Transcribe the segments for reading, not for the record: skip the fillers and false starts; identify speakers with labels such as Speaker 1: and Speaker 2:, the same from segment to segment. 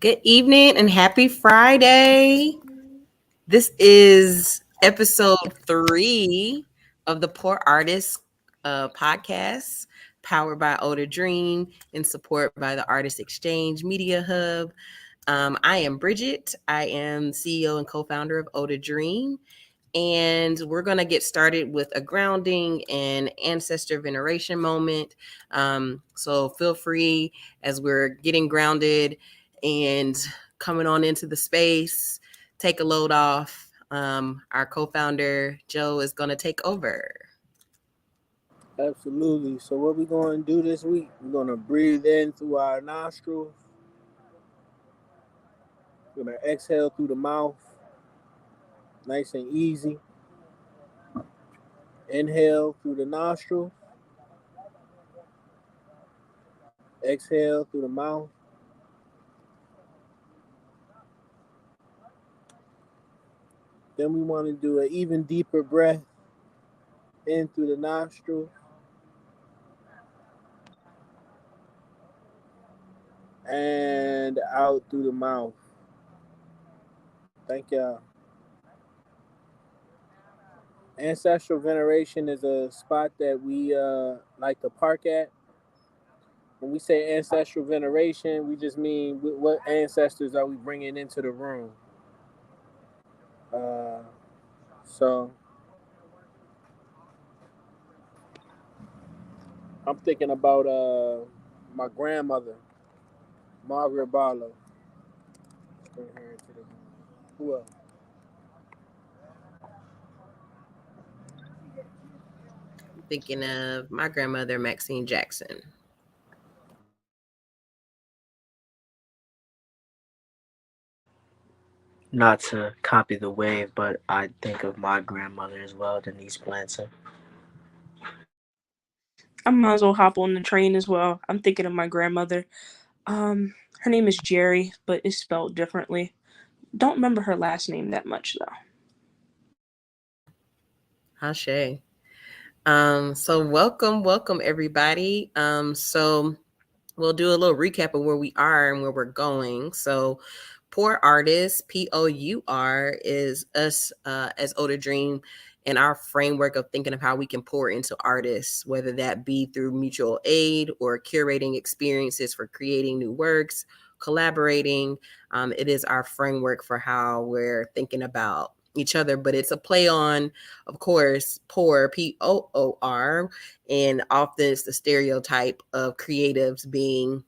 Speaker 1: Good evening and happy Friday. This is episode 3 of the Poor Artist podcast, powered by Older Dream and support by the Artist Exchange Media Hub. I am Bridgette. I am CEO and co-founder of Older Dream. And we're going to get started with a grounding and ancestor veneration moment. So feel free as we're getting grounded and coming on into the space, take a load off. Our co-founder, Joe, is going to take over.
Speaker 2: Absolutely. So what we're going to do this week, we're going to breathe in through our nostrils. We're going to exhale through the mouth. Nice and easy. Inhale through the nostrils. Exhale through the mouth. Then we want to do an even deeper breath in through the nostrils. And out through the mouth. Thank y'all. Ancestral veneration is a spot that we like to park at. When we say ancestral veneration, we just mean what ancestors are we bringing into the room. So I'm thinking about my grandmother, Margaret Barlow. Let's bring her into the room. Who else?
Speaker 1: I'm thinking of my grandmother, Maxine Jackson.
Speaker 3: Not to copy the wave, but I think of my grandmother as well, Denise Blanton.
Speaker 4: I might as well hop on the train as well. I'm thinking of my grandmother. Her name is Jerry, but it's spelled differently. Don't remember her last name that much though.
Speaker 1: Hashay. So welcome everybody. So we'll do a little recap of where we are and where we're going. So Poor Artists, POUR, is us as Older Dream and our framework of thinking of how we can pour into artists, whether that be through mutual aid or curating experiences for creating new works, collaborating. It is our framework for how we're thinking about each other, but it's a play on, of course, poor, POOR, and often it's the stereotype of creatives being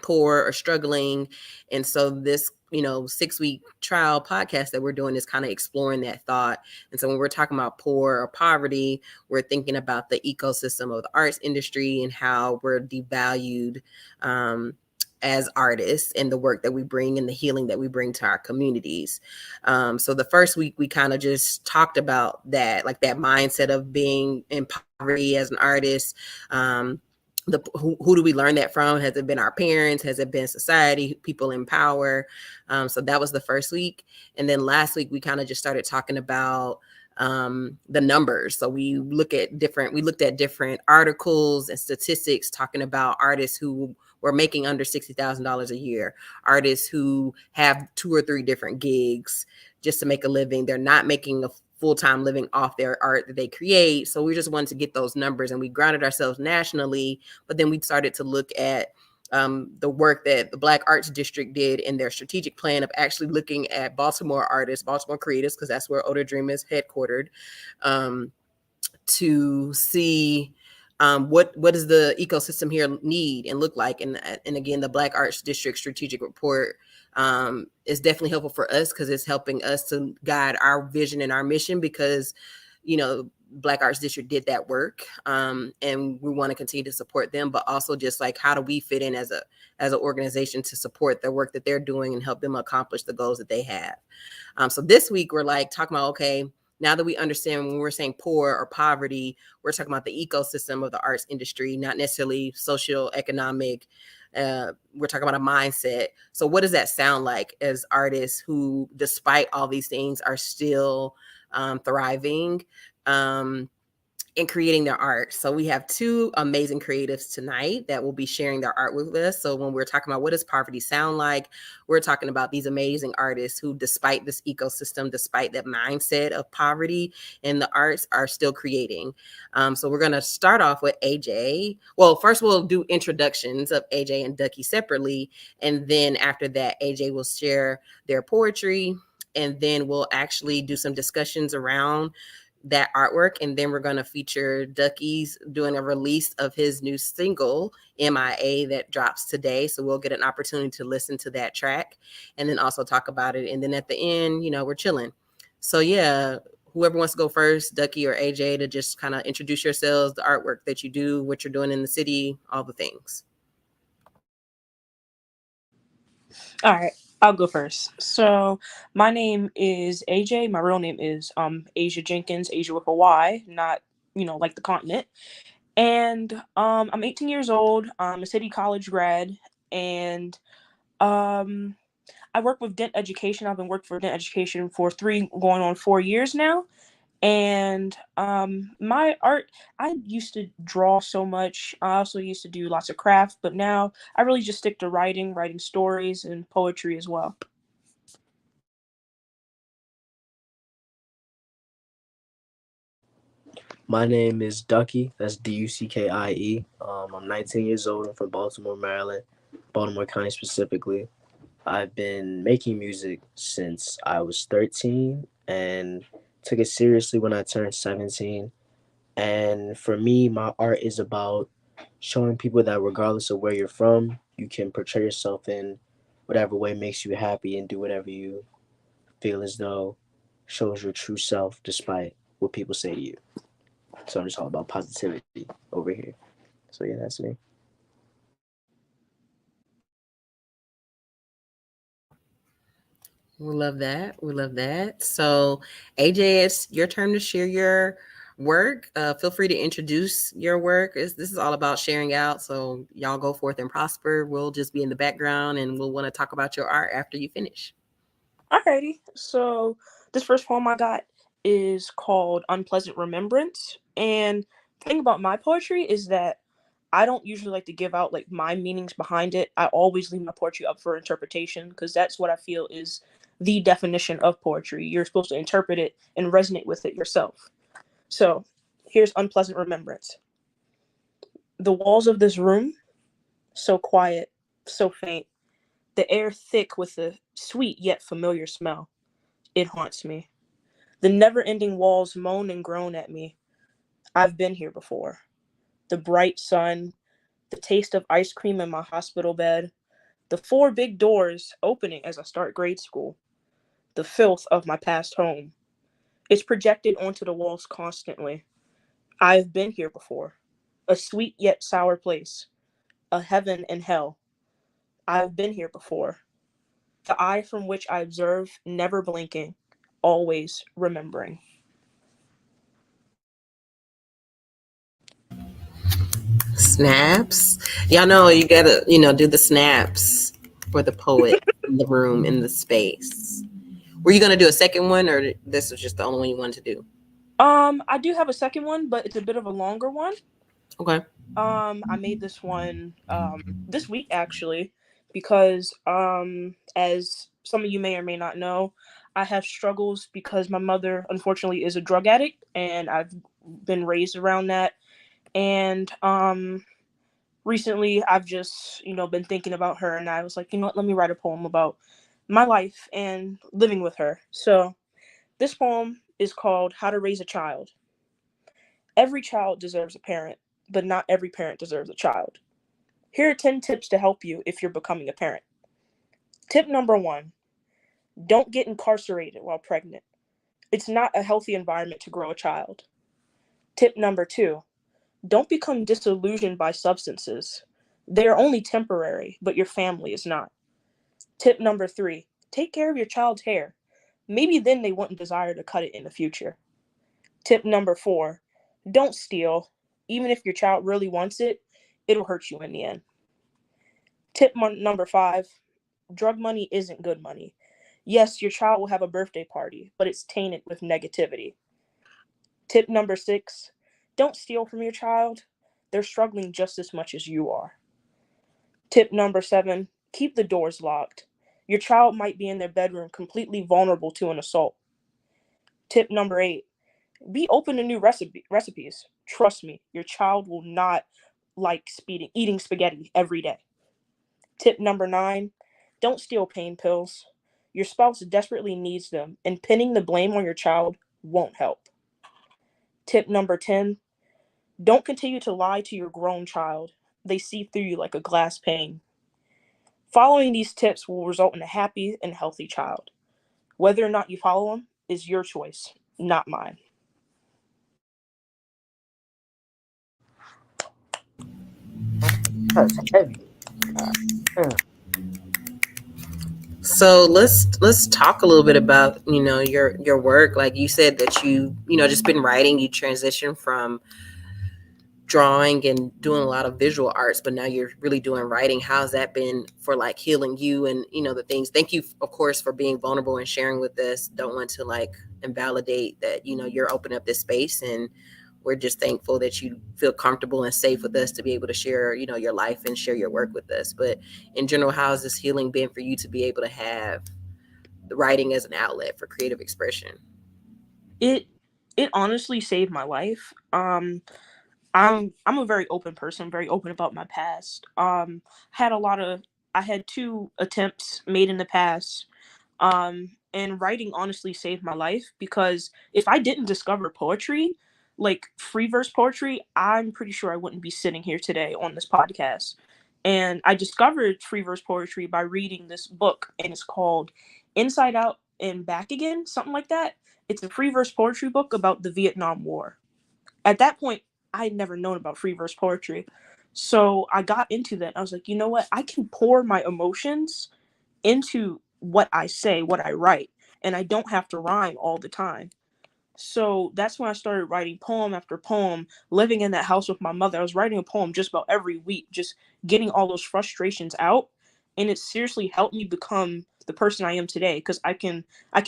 Speaker 1: poor or struggling. And so this 6-week trial podcast that we're doing is kind of exploring that thought. And so when we're talking about poor or poverty, we're thinking about the ecosystem of the arts industry and how we're devalued as artists and the work that we bring and the healing that we bring to our communities. So the first week we kind of just talked about that, like that mindset of being in poverty as an artist. Who do we learn that from? Has it been our parents? Has it been society, people in power? So that was the first week. And then last week, we kind of just started talking about the numbers. So we looked at different articles and statistics talking about artists who were making under $60,000 a year, artists who have 2 or 3 different gigs just to make a living. They're not making a full-time living off their art that they create. So we just wanted to get those numbers, and we grounded ourselves nationally, but then we started to look at the work that the Black Arts District did in their strategic plan of actually looking at Baltimore artists, Baltimore creatives, because that's where Older Dream is headquartered, to see what does the ecosystem here need and look like. And again, the Black Arts District strategic report is definitely helpful for us because it's helping us to guide our vision and our mission, because Black Arts District did that work, and we want to continue to support them, but also just like, how do we fit in as an organization to support the work that they're doing and help them accomplish the goals that they have. So this week we're like talking about, okay, now that we understand when we're saying poor or poverty, we're talking about the ecosystem of the arts industry, not necessarily social, economic. We're talking about a mindset. So what does that sound like as artists who, despite all these things, are still thriving? in creating their art. So we have two amazing creatives tonight that will be sharing their art with us. So when we're talking about what does poverty sound like, we're talking about these amazing artists who, despite this ecosystem, despite that mindset of poverty in the arts, are still creating. So we're going to start off with AJ. Well, first we'll do introductions of AJ and Duckie separately. And then after that, AJ will share their poetry. And then we'll actually do some discussions around that artwork, and then we're going to feature Duckie's doing a release of his new single MIA that drops today, so we'll get an opportunity to listen to that track and then also talk about it. And then at the end, we're chilling. So yeah, whoever wants to go first, Duckie or AJ, to just kind of introduce yourselves, the artwork that you do, what you're doing in the city, all the things.
Speaker 4: All right, I'll go first. So my name is AJ. My real name is Asia Jenkins, Asia with a Y, not like the continent. And I'm 18 years old. I'm a city college grad, and I work with Dent Education. I've been working for Dent Education for going on 4 years now. And my art, I used to draw so much. I also used to do lots of craft, but now I really just stick to writing stories and poetry as well.
Speaker 3: My name is Duckie. That's Duckie. I'm 19 years old. I'm from Baltimore, Maryland, Baltimore County specifically. I've been making music since I was 13 and took it seriously when I turned 17. And for me, my art is about showing people that regardless of where you're from, you can portray yourself in whatever way makes you happy and do whatever you feel as though shows your true self despite what people say to you. So I'm just all about positivity over here. So yeah, that's me.
Speaker 1: We love that. We love that. So, AJ, it's your turn to share your work. Feel free to introduce your work. This is all about sharing out. So, y'all go forth and prosper. We'll just be in the background and we'll want to talk about your art after you finish.
Speaker 4: Alrighty. So this first poem I got is called Unpleasant Remembrance. And the thing about my poetry is that I don't usually like to give out like my meanings behind it. I always leave my poetry up for interpretation because that's what I feel is the definition of poetry. You're supposed to interpret it and resonate with it yourself. So here's Unpleasant Remembrance. The walls of this room, so quiet, so faint, the air thick with a sweet yet familiar smell. It haunts me. The never-ending walls moan and groan at me. I've been here before. The bright sun, the taste of ice cream in my hospital bed, the 4 big doors opening as I start grade school, the filth of my past home. It's projected onto the walls constantly. I've been here before. A sweet yet sour place, a heaven and hell. I've been here before. The eye from which I observe, never blinking, always remembering.
Speaker 1: Snaps. Y'all know you gotta, do the snaps for the poet in the room, in the space. Were you gonna do a second one, or this was just the only one you wanted to do?
Speaker 4: I do have a second one, but it's a bit of a longer one.
Speaker 1: Okay.
Speaker 4: I made this one this week actually because as some of you may or may not know, I have struggles because my mother unfortunately is a drug addict and I've been raised around that. And recently I've just, been thinking about her and I was like, what, let me write a poem about my life and living with her. So this poem is called How to Raise a Child. Every child deserves a parent, but not every parent deserves a child. Here are 10 tips to help you if you're becoming a parent. Tip number 1, don't get incarcerated while pregnant. It's not a healthy environment to grow a child. Tip number 2, don't become disillusioned by substances. They are only temporary, but your family is not. Tip number 3, take care of your child's hair. Maybe then they wouldn't desire to cut it in the future. Tip number 4, don't steal. Even if your child really wants it, it'll hurt you in the end. Tip number 5, drug money isn't good money. Yes, your child will have a birthday party, but it's tainted with negativity. Tip number 6, Don't steal from your child. They're struggling just as much as you are. Tip number 7, keep the doors locked. Your child might be in their bedroom completely vulnerable to an assault. Tip number 8, be open to new recipes. Trust me, your child will not like eating spaghetti every day. Tip number 9, don't steal pain pills. Your spouse desperately needs them, and pinning the blame on your child won't help. Tip number 10, don't continue to lie to your grown child. They see through you like a glass pane. Following these tips will result in a happy and healthy child. Whether or not you follow them is your choice, not mine.
Speaker 3: That's heavy. Yeah.
Speaker 1: So let's talk a little bit about your work. Like you said that you just been writing. You transitioned from drawing and doing a lot of visual arts, but now you're really doing writing. How's that been for like healing you and the things? Thank you, of course, for being vulnerable and sharing with us. Don't want to like invalidate that you're opening up this space, and we're just thankful that you feel comfortable and safe with us to be able to share your life and share your work with us. But in general, how has this healing been for you to be able to have the writing as an outlet for creative expression?
Speaker 4: It it honestly saved my life. I'm a very open person, very open about my past. Had a lot of I had 2 attempts made in the past. And writing honestly saved my life because if I didn't discover poetry, like free verse poetry, I'm pretty sure I wouldn't be sitting here today on this podcast. And I discovered free verse poetry by reading this book, and it's called Inside Out and Back Again, something like that. It's a free verse poetry book about the Vietnam War. At that point, I had never known about free verse poetry. So I got into that. I was like, you know what? I can pour my emotions into what I say, what I write, and I don't have to rhyme all the time. So that's when I started writing poem after poem, living in that house with my mother. I was writing a poem just about every week, just getting all those frustrations out. And it seriously helped me become the person I am today because I can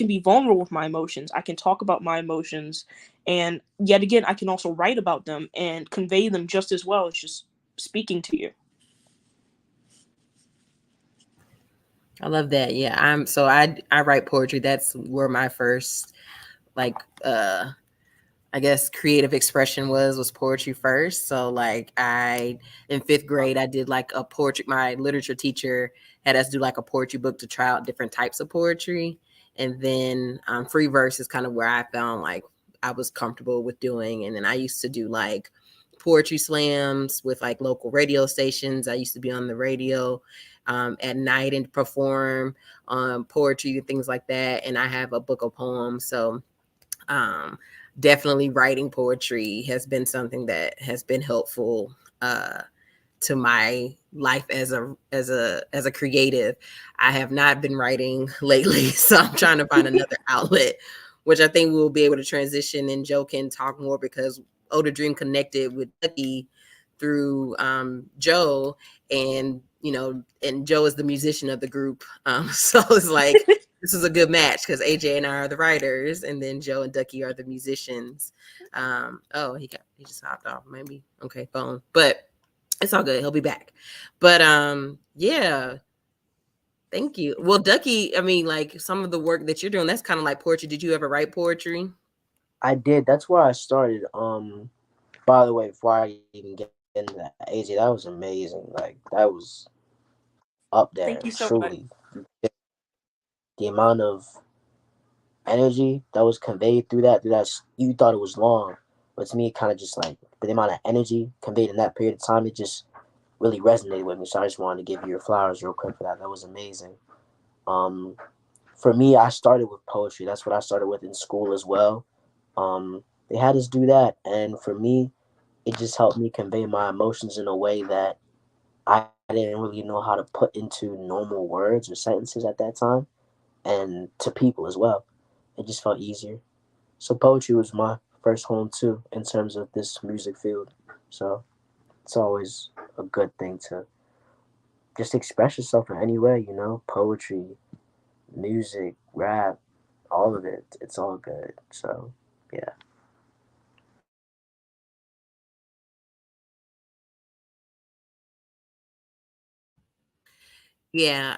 Speaker 4: be vulnerable with my emotions. I can talk about my emotions, and yet again I can also write about them and convey them just as well as just speaking to you.
Speaker 1: I love that. Yeah, I write poetry. That's where my first like I guess creative expression was poetry first. So like I in 5th grade I did like a poetry. My literature teacher had us do like a poetry book to try out different types of poetry, and then free verse is kind of where I found like I was comfortable with doing. And then I used to do like poetry slams with like local radio stations. I used to be on the radio at night and perform poetry and things like that. And I have a book of poems. So um, definitely writing poetry has been something that has been helpful to my life as a creative. I have not been writing lately, so I'm trying to find another outlet, which I think we'll be able to transition, and Joe can talk more because Older Dream connected with Duckie through Joe, and and Joe is the musician of the group. So it's like this is a good match because AJ and I are the writers, and then Joe and Duckie are the musicians. Oh, he just hopped off. Maybe okay, phone, but it's all good. He'll be back. But yeah, thank you. Well, Duckie, I mean, like some of the work that you're doing, that's kind of like poetry. Did you ever write poetry?
Speaker 3: I did. That's where I started. By the way, before I even get into that, AJ, that was amazing. Like that was up there,
Speaker 4: Thank you so much.
Speaker 3: truly. The amount of energy that was conveyed through that you thought it was long, but to me it kind of just like but the amount of energy conveyed in that period of time, it just really resonated with me. So I just wanted to give you your flowers real quick for that. That was amazing. Um, for me, I started with poetry. That's what I started with in school as well. They had us do that, and for me, it just helped me convey my emotions in a way that I didn't really know how to put into normal words or sentences at that time, and to people as well. It just felt easier. So poetry was my first home too in terms of this music field. So it's always a good thing to just express yourself in any way, poetry, music, rap, all of it. It's all good. So yeah.
Speaker 1: Yeah,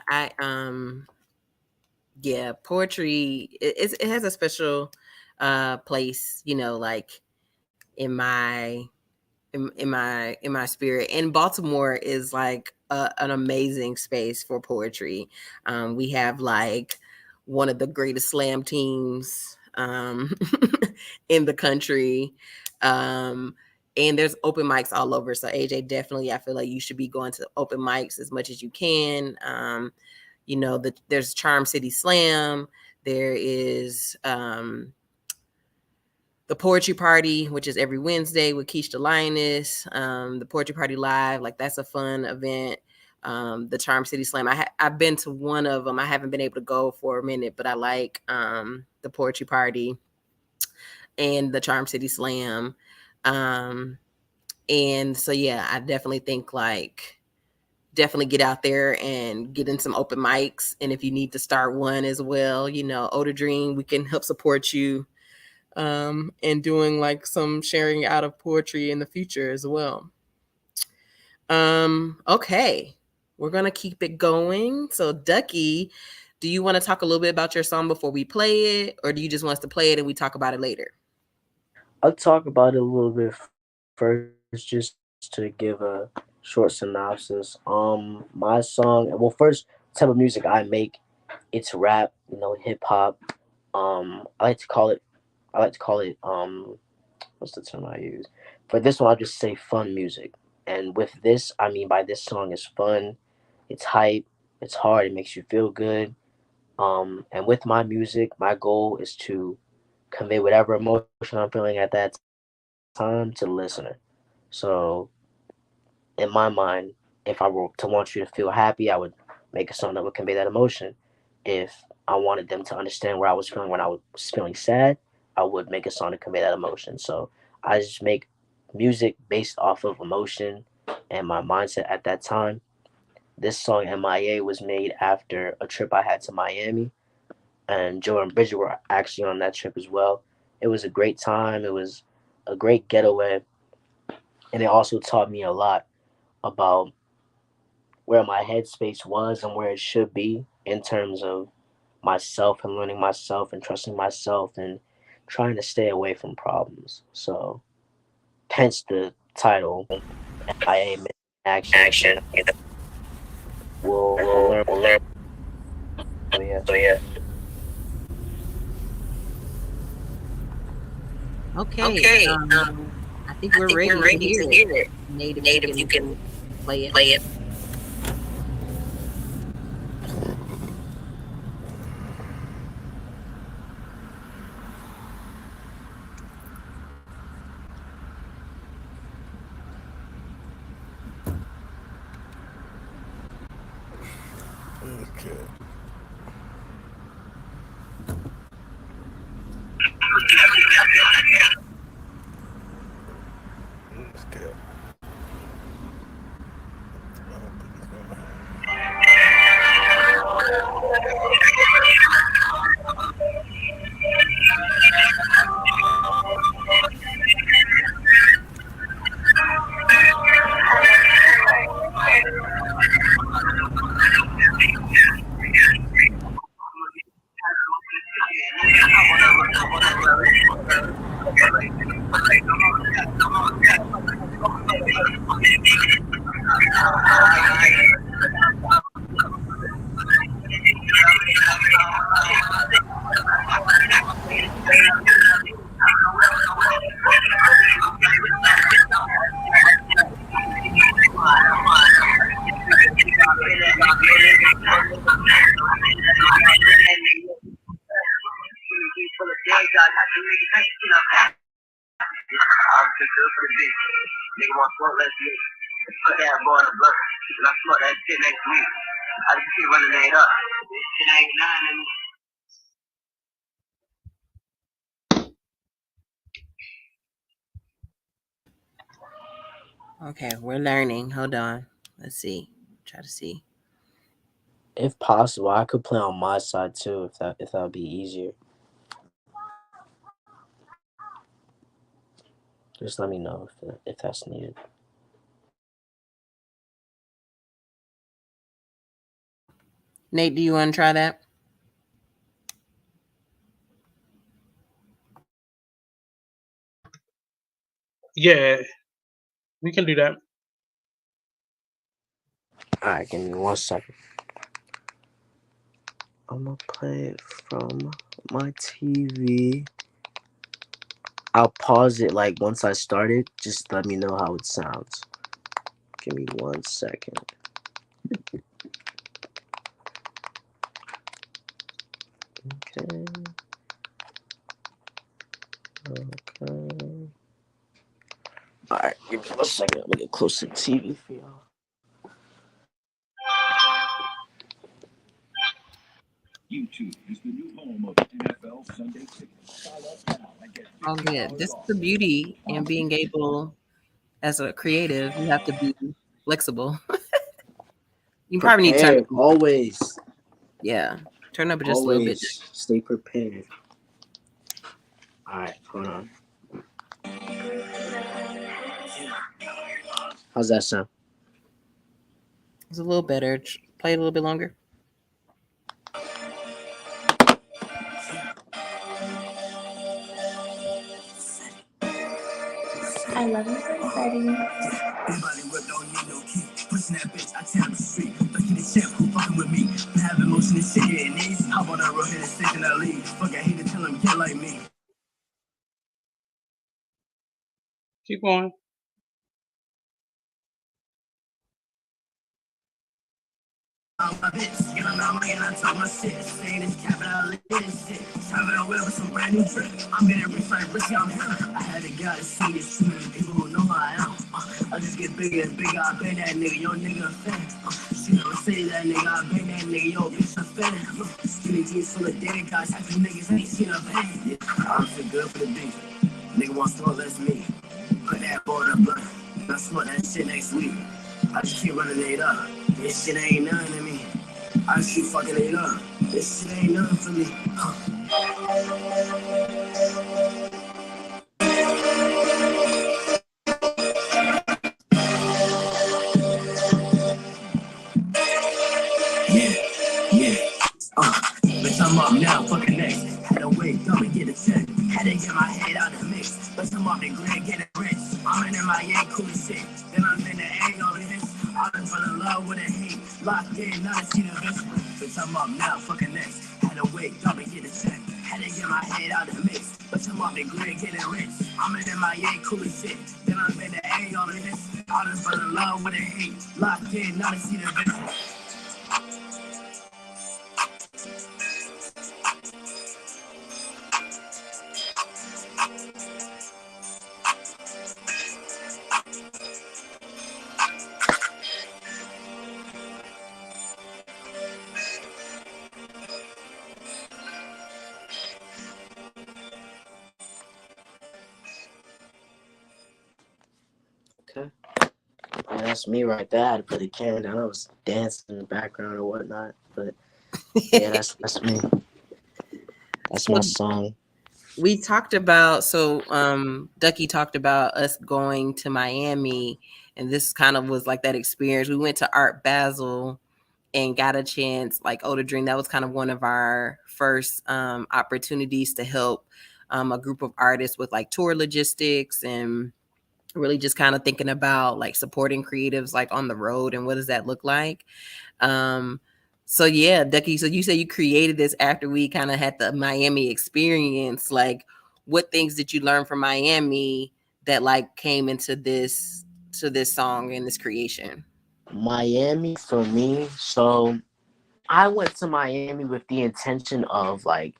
Speaker 1: yeah, poetry it has a special place, like in my in my spirit. And Baltimore is like an amazing space for poetry. We have like one of the greatest slam teams in the country. And there's open mics all over. So AJ, definitely, I feel like you should be going to open mics as much as you can. There's Charm City Slam. There is the Poetry Party, which is every Wednesday with Keish the Lioness. The Poetry Party Live, like that's a fun event. The Charm City Slam. I've been to one of them. I haven't been able to go for a minute, but I like the Poetry Party and the Charm City Slam. And so yeah, I definitely think like definitely get out there and get in some open mics. And if you need to start one as well, Oda Dream, we can help support you and doing like some sharing out of poetry in the future as well. Okay, we're gonna keep it going. So Duckie, do you want to talk a little bit about your song before we play it, or do you just want us to play it and we talk about it later?
Speaker 3: I'll talk about it a little bit first, just to give a short synopsis. My song, well, first, type of music I make, it's rap, hip hop. I like to call it, what's the term I use? For this one, I'll just say fun music. And with this, I mean by this song is fun, it's hype, it's hard, it makes you feel good. And with my music, my goal is to convey whatever emotion I'm feeling at that time to the listener. So in my mind, if I were to want you to feel happy, I would make a song that would convey that emotion. If I wanted them to understand where I was feeling when I was feeling sad, I would make a song to convey that emotion. So I just make music based off of emotion and my mindset at that time. This song MIA was made after a trip I had to Miami, and Joe and Bridgette were actually on that trip as well. It was a great time. It was a great getaway, and it also taught me a lot about where my headspace was and where it should be in terms of myself and learning myself and trusting myself and trying to stay away from problems. So, hence the title MIA Action. We'll learn. So yeah.
Speaker 1: Okay, I think we're ready to hear it. Nate, if you can play it. Okay, we're learning. Hold on. Let's see. Try to see.
Speaker 3: If possible, I could play on my side too, if that would be easier. Just let me know if that's needed.
Speaker 1: Nate, do you want to try that?
Speaker 5: Yeah, we can do that.
Speaker 3: All right, give me 1 second. I'm gonna play it from my TV. I'll pause it like once I start it. Just let me know how it sounds. Give me 1 second. Okay. Okay. All right, give me 1 second. I'm gonna get close to the TV for y'all.
Speaker 6: YouTube is the new home of NFL Sunday Ticket. Sign up now and get
Speaker 1: Oh, yeah.
Speaker 6: $50
Speaker 1: This is
Speaker 6: off.
Speaker 1: the beauty in being able, as a creative, you have to be flexible. You probably need to turn
Speaker 3: Prepared,
Speaker 1: up.
Speaker 3: always.
Speaker 1: Yeah, turn up just a little bit.
Speaker 3: Always stay prepared. All right, hold on. How's that sound?
Speaker 1: It's a little better. Play it a little bit longer.
Speaker 6: I love you for exciting. Everybody whip, don't need no key. Pushing that bitch, I tap the street. Duckie the champ, who fucking with me? Have emotion and shit getting knees. How about that road hit and stick in that league? Fuck, I hate to tell him, get like me.
Speaker 5: Keep going.
Speaker 6: I'm my bitch, get on my mind, I talk my shit. Saying this capital, this shit. Travel the wheel with some brand new drip. I'm getting rich like Richie, I'm here. I had to gotta see this too many people who know who I am. I just get bigger and bigger, I been that nigga, yo nigga a fan. She never say that nigga, I been that nigga, yo bitch a fan. Skinny jeans full of dead guys, half you niggas ain't seen a pain. Yeah, I'm feel good for the beef. Nigga want smoke, that's me. Put that boy in the blood, I smoke that shit next week. I just keep running it up. This shit ain't nothing to me. I just keep fucking it up. This shit ain't nothing for me. Yeah, yeah. Bitch, I'm up now, fucking next. Had to wake up and get a check. Had to get my head out of the mix. Bitch, I'm up the grid, getting rich. I'm in my yank, cool as shit. Then I'm in the egg over this. I done fell in love with a hate. Locked in, not a seen a bitch. Bitch, I'm up now, fucking next. Had to wake up and get a check. Had to get my head out of the mix. Bitch, I'm up the grid, getting rich. I'm in my yank, cool as shit. Then I'm in the egg over this. I done fell in love with a hate. Locked in, not a seen a bitch.
Speaker 3: Okay. Yeah, that's me right there. I had to put the camera down. I was dancing in the background or whatnot. But yeah, that's me. That's my
Speaker 1: So
Speaker 3: song.
Speaker 1: we talked about, Duckie talked about us going to Miami, and this kind of was like that experience. We went to Art Basel and got a chance, like Older Dream. That was kind of one of our first opportunities to help a group of artists with like tour logistics and really just kind of thinking about like supporting creatives like on the road and what does that look like. Um, so yeah, Ducky, so you say you created this after we kind of had the Miami experience. Like, what things did you learn from Miami that like came into this song and this creation?
Speaker 3: Miami for me. So I went to Miami with the intention of like,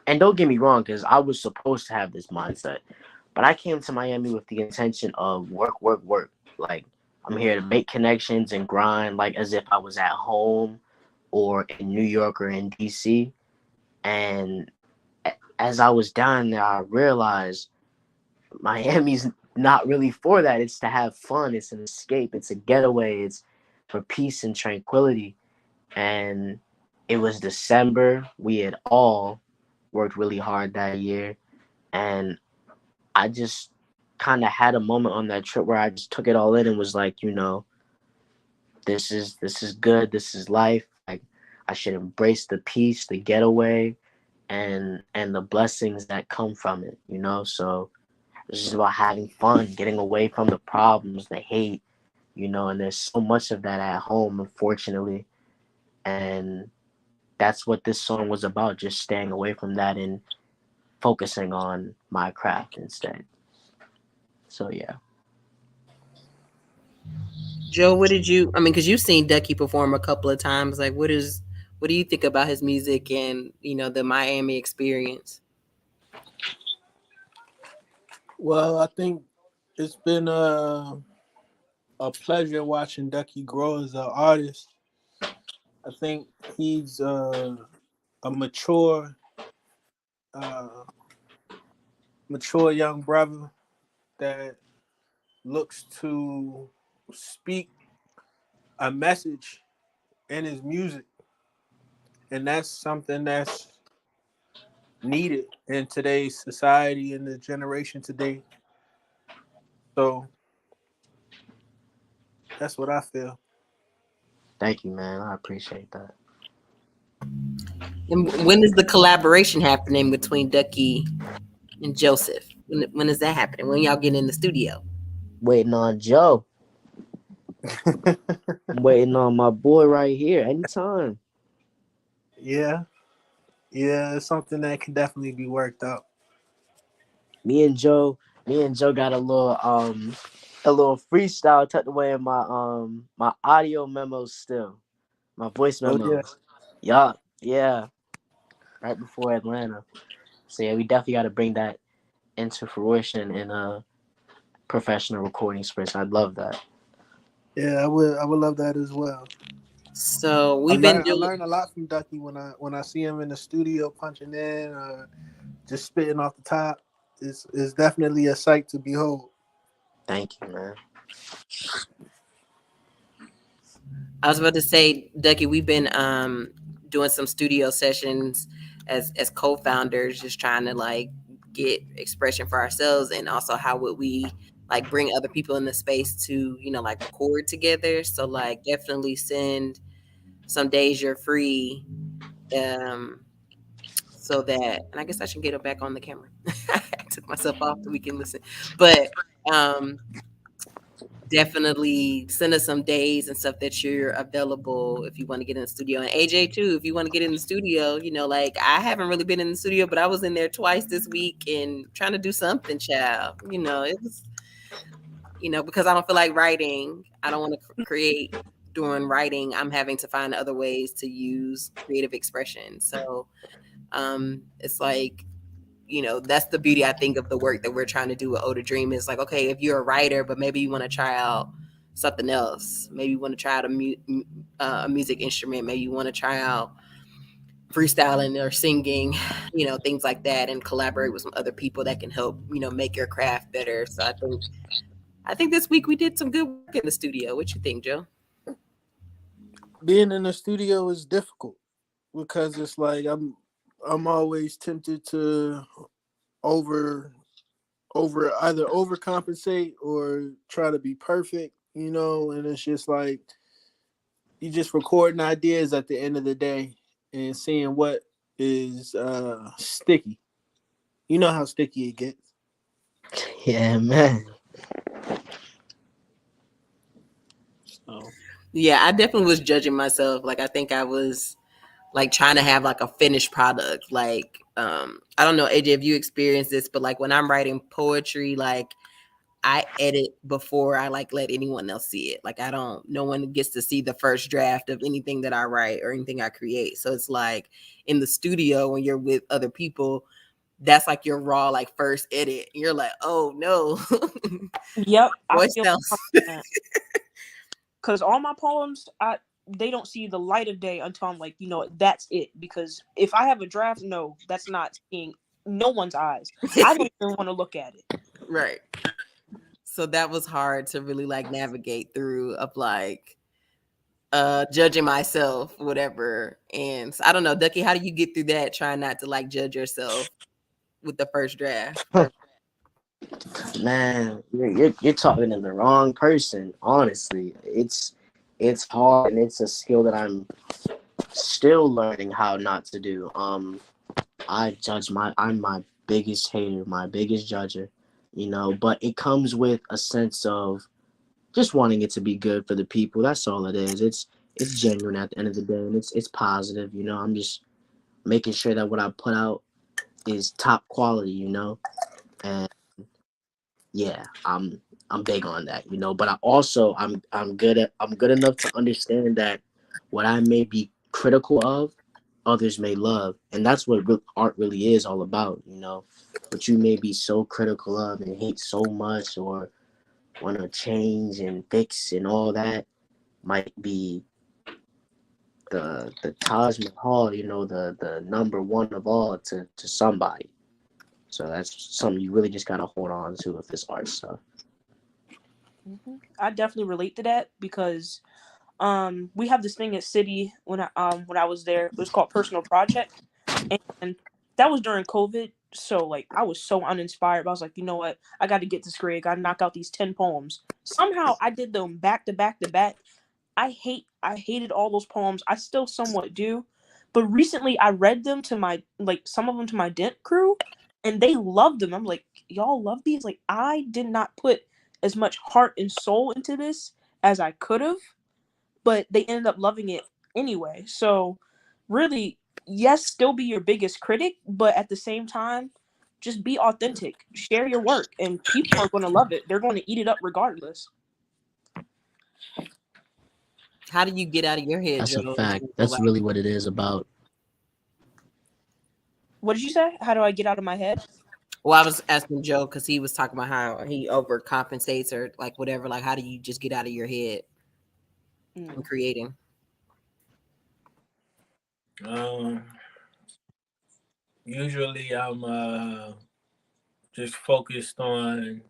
Speaker 3: and don't get me wrong, because I was supposed to have this mindset, but I came to Miami with the intention of work, work, work. Like, I'm here to make connections and grind, like as if I was at home or in New York or in DC. And as I was down there, I realized Miami's not really for that. It's to have fun. It's an escape. It's a getaway. It's for peace and tranquility. And it was December. We had all worked really hard that year. And I just kind of had a moment on that trip where I just took it all in and was like, this is good. This is life. Like, I should embrace the peace, the getaway, and the blessings that come from it, you know? So it's just about having fun, getting away from the problems, the hate, you know, and there's so much of that at home, unfortunately. And that's what this song was about, just staying away from that and focusing on my craft instead. So yeah.
Speaker 1: Joe, what did you? I mean, because you've seen Duckie perform a couple of times. Like, what do you think about his music and the Miami experience?
Speaker 2: Well, I think it's been a pleasure watching Duckie grow as an artist. I think he's a uh, mature young brother that looks to speak a message in his music, and that's something that's needed in today's society and the generation today. So that's what I feel.
Speaker 3: Thank you, man. I appreciate that.
Speaker 1: And when is the collaboration happening between Duckie and Joseph? When is that happening? When y'all get in the studio?
Speaker 3: Waiting on Joe. I'm waiting on my boy right here. Anytime.
Speaker 2: Yeah, yeah, it's something that can definitely be worked out.
Speaker 3: Me and Joe, got a little freestyle tucked away in my audio memos still. My voice
Speaker 2: Oh yeah,
Speaker 3: memos. Yup. Yeah. Right before Atlanta. So yeah, we definitely gotta bring that into fruition in a professional recording space. I'd love that.
Speaker 2: yeah, I would love that as well.
Speaker 1: So
Speaker 2: I
Speaker 1: we've been
Speaker 2: learn I
Speaker 1: doing.
Speaker 2: learn a lot from Ducky when I see him in the studio punching in, just spitting off the top. It's definitely a sight to behold.
Speaker 3: Thank you, man.
Speaker 1: I was about to say, Ducky, we've been doing some studio sessions as co-founders, just trying to like get expression for ourselves, and also how would we like bring other people in the space to like record together. So like definitely send some days you're free, um so that, and I guess I should get it back on the camera. I took myself off so we can listen, but um definitely send us some days and stuff that you're available if you want to get in the studio. And AJ too, if you want to get in the studio, like I haven't really been in the studio, but I was in there twice this week and trying to do something, child. It was, because I don't feel like writing. I don't want to create during writing. I'm having to find other ways to use creative expression. So it's like, that's the beauty, I think, of the work that we're trying to do with Older Dream. Is like, okay, if you're a writer, but maybe you want to try out something else. Maybe you want to try out a music instrument. Maybe you want to try out freestyling or singing, things like that, and collaborate with some other people that can help, make your craft better. So I think this week we did some good work in the studio. What you think, Joe?
Speaker 2: Being in the studio is difficult because it's like I'm always tempted to over either overcompensate or try to be perfect, and it's just like you just recording ideas at the end of the day and seeing what is sticky. You know how sticky it gets.
Speaker 3: Yeah, man.
Speaker 2: So
Speaker 1: Yeah, I definitely was judging myself. Like I think I was like trying to have like a finished product. Like I don't know, AJ, if you experienced this, but like when I'm writing poetry, like I edit before I like let anyone else see it. Like I don't, no one gets to see the first draft of anything that I write or anything I create. So it's like in the studio when you're with other people, that's like your raw like first edit. And you're like, oh no.
Speaker 4: Yep, I
Speaker 1: Voice
Speaker 4: feel
Speaker 1: sounds.
Speaker 4: because all my poems, they don't see the light of day until I'm like, that's it. Because if I have a draft, no, that's not seeing no one's eyes. I don't even want to look at it.
Speaker 1: Right. So that was hard to really like navigate through of like judging myself, whatever. And so, I don't know, Ducky, how do you get through that, trying not to like judge yourself with the first draft?
Speaker 3: Man, you're talking to the wrong person. Honestly, it's hard, and it's a skill that I'm still learning how not to do. I'm my biggest hater, my biggest judger, but it comes with a sense of just wanting it to be good for the people. That's all it is. It's genuine at the end of the day, and it's positive. I'm just making sure that what I put out is top quality. And yeah, I'm big on that. But I'm good enough to understand that what I may be critical of, others may love, and that's what art really is all about. What you may be so critical of and hate so much, or want to change and fix and all that, might be the Taj Mahal, the number one of all to somebody. So that's something you really just gotta hold on to with this art stuff.
Speaker 4: I definitely relate to that because we have this thing at City when I was there. It was called Personal Project, and that was during COVID. So like I was so uninspired. But I was like, you know what? I got to get this grade. Got to knock out these 10 poems. Somehow I did them back to back to back. I hated all those poems. I still somewhat do, but recently I read them to some of them to my dent crew, and they loved them. I'm like, y'all love these? Like I did not put as much heart and soul into this as I could have, but they ended up loving it anyway. So really, yes, still be your biggest critic, but at the same time, just be authentic. Share your work, and people are going to love it. They're going to eat it up regardless.
Speaker 1: How do you get out of your head,
Speaker 3: That's a
Speaker 1: Joe?
Speaker 3: fact. That's really what it is about.
Speaker 4: What did you say? How do I get out of my head?
Speaker 1: Well, I was asking Joe because he was talking about how he overcompensates or like whatever. Like, how do you just get out of your head in creating?
Speaker 2: Usually I'm just focused on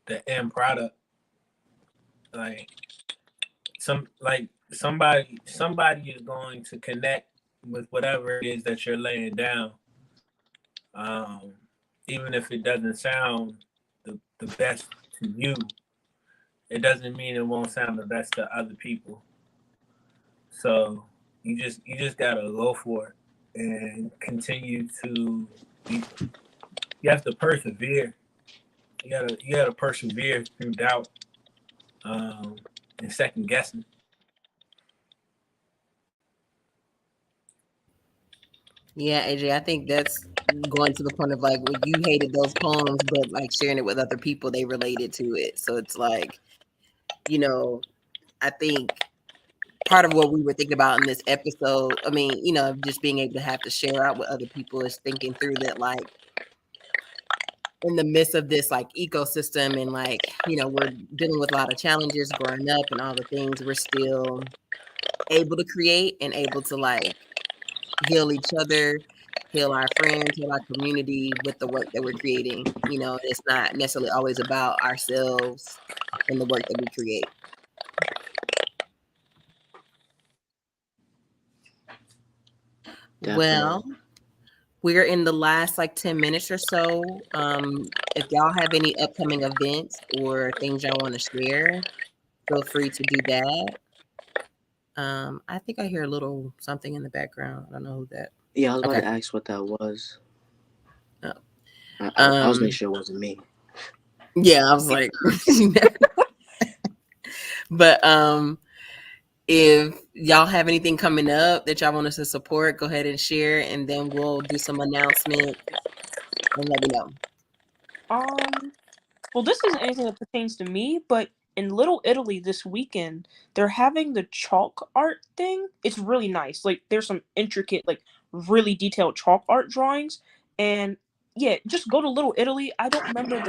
Speaker 2: the end product. Like somebody is going to connect with whatever it is that you're laying down. Um, Even if it doesn't sound the best to you, it doesn't mean it won't sound the best to other people. So you just gotta go for it and continue to be, you have to persevere. You gotta persevere through doubt, and second guessing.
Speaker 1: Yeah, AJ, I think that's going to the point of like when you hated those poems, but like sharing it with other people, they related to it. So it's like, you know, I think part of what we were thinking about in this episode, I mean, just being able to have to share out with other people is thinking through that, like, in the midst of this like ecosystem and like, we're dealing with a lot of challenges growing up and all the things, we're still able to create and able to like heal each other, heal our friends, heal our community with the work that we're creating. It's not necessarily always about ourselves and the work that we create.
Speaker 3: Definitely.
Speaker 1: Well, we're in the last like 10 minutes or so. If y'all have any upcoming events or things y'all want to share, feel free to do that. I think I hear a little something in the background. I don't know who that.
Speaker 3: Yeah, I was about
Speaker 1: Okay.
Speaker 3: to ask what that was.
Speaker 1: Oh.
Speaker 3: I was making sure it wasn't me.
Speaker 1: Yeah, I was like, but if y'all have anything coming up that y'all want us to support, go ahead and share, and then we'll do some announcements and let me know.
Speaker 4: Well, this isn't anything that pertains to me, but in Little Italy this weekend, they're having the chalk art thing. It's really nice. Like, there's some intricate, like, really detailed chalk art drawings. And yeah, just go to Little Italy. I don't remember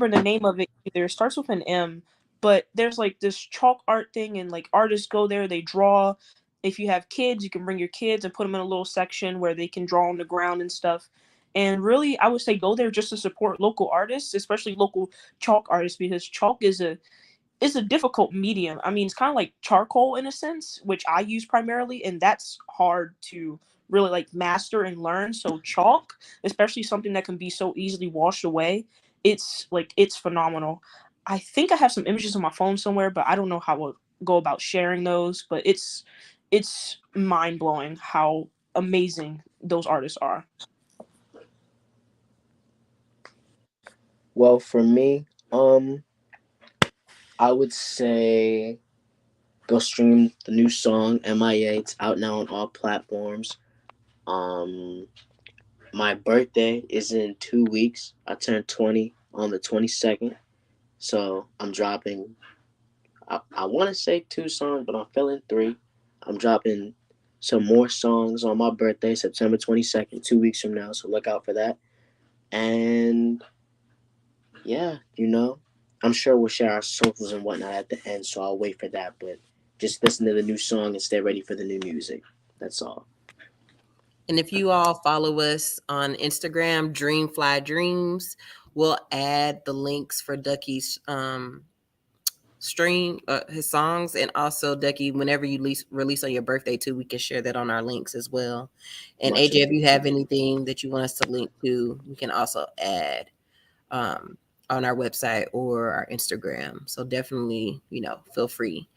Speaker 4: the name of it either. It starts with an M, but there's like this chalk art thing, and like artists go there, they draw. If you have kids, you can bring your kids and put them in a little section where they can draw on the ground and stuff. And really, I would say go there just to support local artists, especially local chalk artists, because chalk is a difficult medium. I mean, it's kind of like charcoal in a sense, which I use primarily, and that's hard to really like master and learn. So chalk, especially something that can be so easily washed away, it's phenomenal. I think I have some images on my phone somewhere, but I don't know how to go about sharing those. But it's mind blowing how amazing those artists are.
Speaker 3: Well, for me, I would say go stream the new song MIA. It's out now on all platforms. Um, my birthday is in 2 weeks. I turn 20 on the 22nd, so I'm dropping. I want to say 2 songs, but I'm feeling 3. I'm dropping some more songs on my birthday, September 22nd, 2 weeks from now. So look out for that. And yeah, I'm sure we'll share our socials and whatnot at the end, so I'll wait for that. But just listen to the new song and stay ready for the new music. That's all.
Speaker 1: And if you all follow us on Instagram, Dream Fly Dreams, we'll add the links for Duckie's stream, his songs, and also Duckie, whenever you release on your birthday too, we can share that on our links as well. And
Speaker 3: Much
Speaker 1: AJ, if you have
Speaker 3: appreciated.
Speaker 1: anything that you want us to link to, we can also add on our website or our Instagram. So definitely, feel free.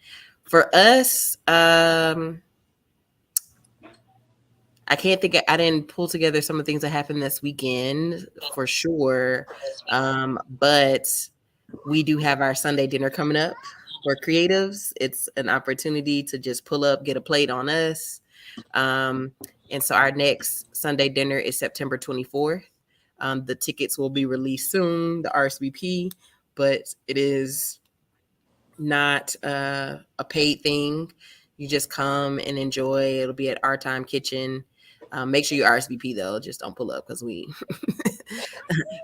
Speaker 1: For us, I can't think. I didn't pull together some of the things that happened this weekend for sure, but we do have our Sunday dinner coming up for creatives. It's an opportunity to just pull up, get a plate on us, and so our next Sunday dinner is September 24th. The tickets will be released soon, the RSVP, but it is not a paid thing. You just come and enjoy. It'll be at Our Time Kitchen. Make sure you RSVP though. Just don't pull up because we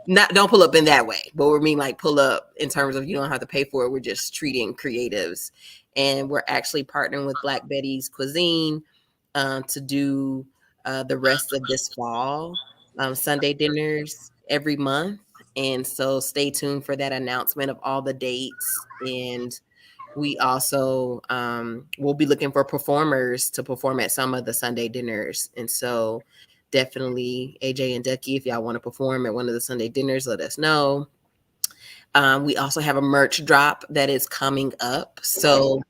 Speaker 1: don't pull up in that way. But we mean like pull up in terms of you don't have to pay for it. We're just treating creatives, and we're actually partnering with Black Betty's Cuisine to do the rest of this fall Sunday dinners every month. And so stay tuned for that announcement of all the dates. And we also will be looking for performers to perform at some of the Sunday dinners. And so definitely AJ and Duckie, if y'all want to perform at one of the Sunday dinners, let us know. We also have a merch drop that is coming up. So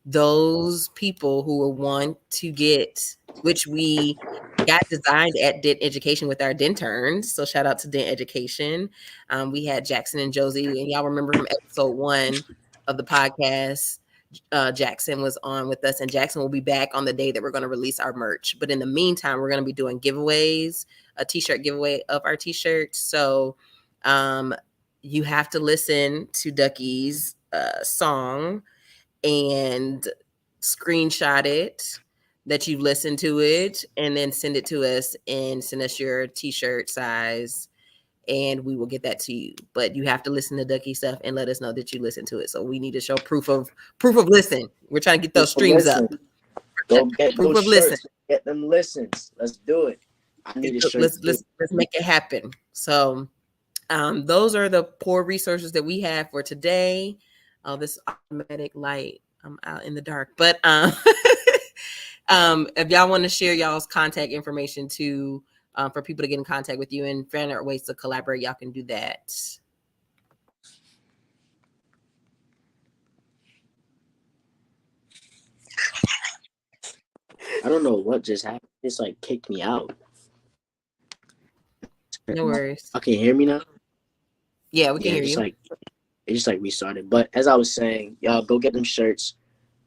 Speaker 1: those people who will want to get, which we got designed at Dent Education with our Denterns. So shout out to Dent Education. We had Jackson and Josie, and y'all remember from episode 1 of the podcast. Jackson was on with us, and Jackson will be back on the day that we're going to release our merch. But in the meantime, we're going to be doing giveaways, a t-shirt giveaway of our t-shirts. So you have to listen to Duckie's song and screenshot it that you've listened to it, and then send it to us and send us your t-shirt size, and we will get that to you. But you have to listen to Ducky stuff and let us know that you listen to it. So we need to show proof of listen. We're trying to get those streams up.
Speaker 3: Go get
Speaker 1: Proof
Speaker 3: those
Speaker 1: of listen.
Speaker 3: shirts. Get them listens. Let's do it. I need a shirt.
Speaker 1: Let's make it happen. So those are the poor resources that we have for today. Oh, this automatic light. I'm out in the dark. But if y'all want to share y'all's contact information too, for people to get in contact with you and find out ways to collaborate, y'all can do that.
Speaker 3: I don't know what just happened. It's like kicked me out.
Speaker 1: No worries.
Speaker 3: Okay, hear me now?
Speaker 1: Yeah, we can hear
Speaker 3: just
Speaker 1: you.
Speaker 3: It just like restarted. But as I was saying, y'all go get them shirts.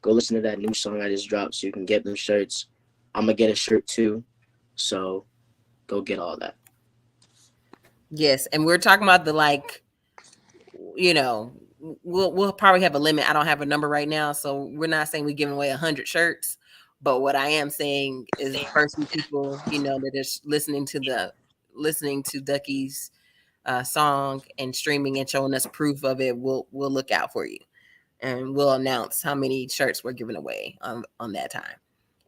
Speaker 3: Go listen to that new song I just dropped so you can get them shirts. I'm gonna get a shirt too. So go get all that.
Speaker 1: Yes, and we're talking about the we'll probably have a limit. I don't have a number right now, so we're not saying we're giving away 100 shirts. But what I am saying is the first few people, that is listening to Duckie's song and streaming and showing us proof of it, we'll look out for you, and we'll announce how many shirts we're giving away on that time.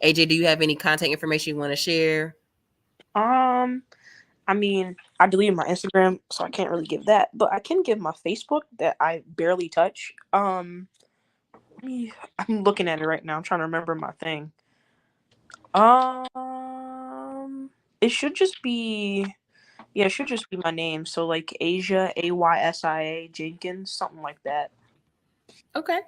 Speaker 1: AJ, do you have any contact information you want to share?
Speaker 4: I mean, I deleted my Instagram, so I can't really give that, but I can give my Facebook that I barely touch. I'm looking at it right now. I'm trying to remember my thing. It should just be, it should just be my name. So like Asia, Aysia Jenkins, something like that.
Speaker 1: Okay.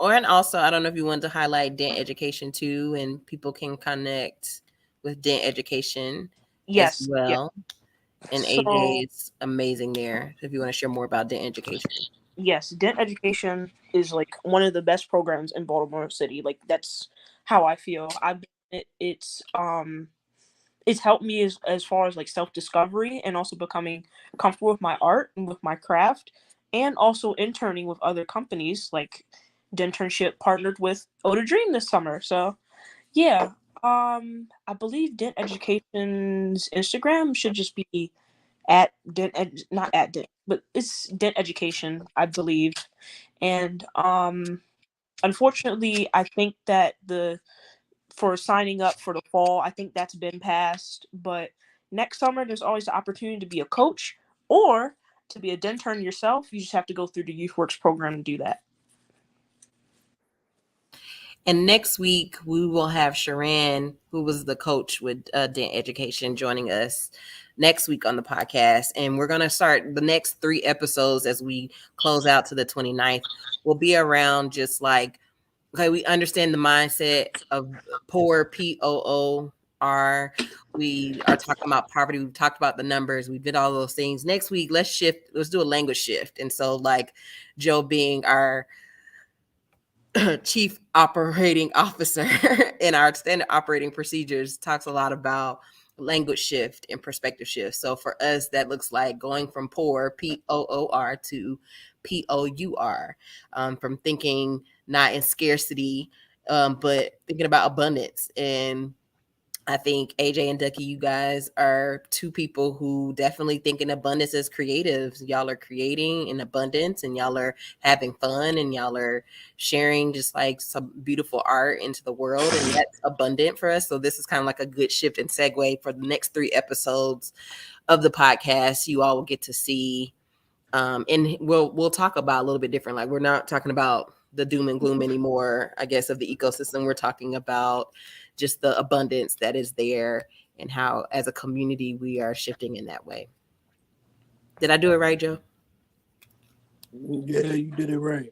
Speaker 1: and also, I don't know if you wanted to highlight dent education too, and people can connect with dent education as
Speaker 4: Yes, yeah.
Speaker 1: well. And
Speaker 4: So
Speaker 1: AJ is amazing there. If you want to share more about dent education.
Speaker 4: yes, dent education is like one of the best programs in Baltimore City. Like that's how I feel. It's helped me as far as like self discovery and also becoming comfortable with my art and with my craft, and also interning with other companies. Like the internship partnered with Oda Dream this summer. So yeah, I believe Dent Education's Instagram should just be at not at Dent, but it's Dent Education, I believe. And unfortunately, I think that the for signing up for the fall, I think that's been passed. But next summer, there's always the opportunity to be a coach or to be a dentern yourself. You just have to go through the YouthWorks program to do that.
Speaker 1: And next week, we will have Sharan, who was the coach with Dent Education, joining us next week on the podcast. And we're going to start the next 3 episodes as we close out to the 29th. We'll be around just like, okay, we understand the mindset of poor, POOR. We are talking about poverty. We've talked about the numbers. We did all those things. Next week, let's do a language shift. And so, like, Joe being our chief operating officer in our standard operating procedures talks a lot about language shift and perspective shift. So for us, that looks like going from poor, POOR, to POUR, from thinking not in scarcity, but thinking about abundance. And I think AJ and Duckie, you guys are 2 people who definitely think in abundance as creatives. Y'all are creating in abundance, and y'all are having fun, and y'all are sharing just like some beautiful art into the world, and that's abundant for us. So this is kind of like a good shift and segue for the next 3 episodes of the podcast. You all will get to see, and we'll talk about a little bit different. Like, we're not talking about the doom and gloom anymore, I guess, of the ecosystem. We're talking about just the abundance that is there, and how as a community we are shifting in that way. Did I do it right, Joe?
Speaker 2: Yeah, you did it right.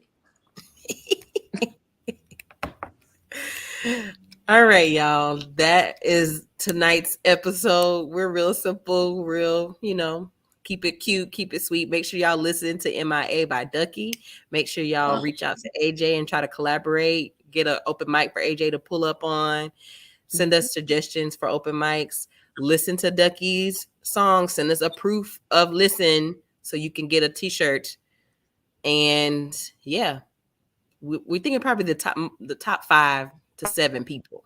Speaker 1: All right, y'all. That is tonight's episode. We're real simple, real, keep it cute, keep it sweet. Make sure y'all listen to MIA by Duckie. Make sure y'all reach out to AJ and try to collaborate. Get an open mic for AJ to pull up on. Send us suggestions for open mics. Listen to Duckie's song. Send us a proof of listen so you can get a t-shirt. And yeah, we're thinking probably the top 5 to 7 people,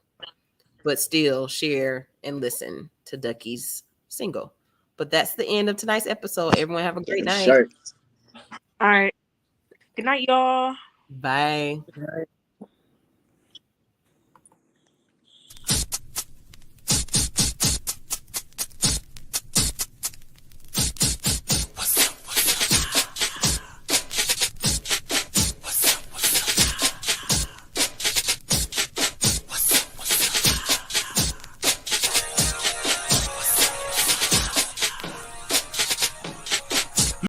Speaker 1: but still share and listen to Duckie's single. But that's the end of tonight's episode. Everyone have a great night.
Speaker 4: All right. Good night, y'all.
Speaker 1: Bye.
Speaker 2: Right.